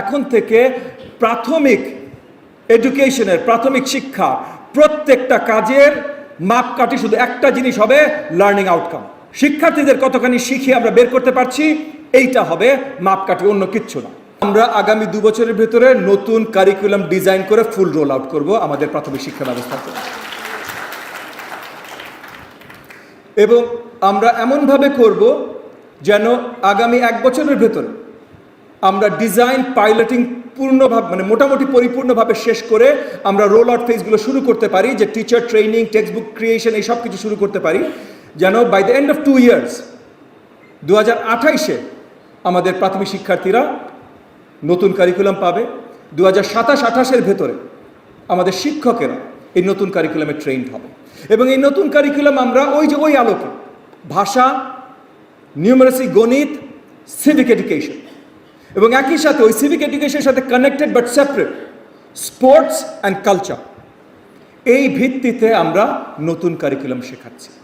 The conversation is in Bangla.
এখন থেকে প্রাথমিক এডুকেশনের প্রাথমিক শিক্ষা প্রত্যেকটা কাজের মাপকাঠি শুধু একটা জিনিস হবে, লার্নিং আউটকাম। শিক্ষার্থীদের কতখানি শিখে আমরা বের করতে পারছি, এইটা হবে মাপকাঠি, অন্য কিচ্ছু না। আমরা আগামী 2 বছরের ভেতরে নতুন কারিকুলাম ডিজাইন করে ফুল রোল আউট করবো আমাদের প্রাথমিক শিক্ষা ব্যবস্থাতে, এবং আমরা এমনভাবে করব যেন আগামী 1 বছরের ভেতরে আমরা ডিজাইন পাইলটিং পূর্ণভাবে মানে মোটামুটি পরিপূর্ণভাবে শেষ করে আমরা রোল আউট ফেজগুলো শুরু করতে পারি, যে teacher training, text book creation, এই সব কিছু শুরু করতে পারি, যেন by the end of 2 years 2028-এ আমাদের প্রাথমিক শিক্ষার্থীরা নতুন কারিকুলাম পাবে। 2027-28-এর ভেতরে আমাদের শিক্ষকেরা এই নতুন কারিকুলামে ট্রেন্ড হবে, এবং এই নতুন কারিকুলাম আমরা ওই আলোকে ভাষা, নিউমারেসি, গণিত, সিভিক এডুকেশন, এবং একই সাথে ওই সিভিক এডুকেশনের সাথে connected but separate sports and culture, এই ভিত্তিতে আমরা নতুন কারিকুলাম শেখাচ্ছি।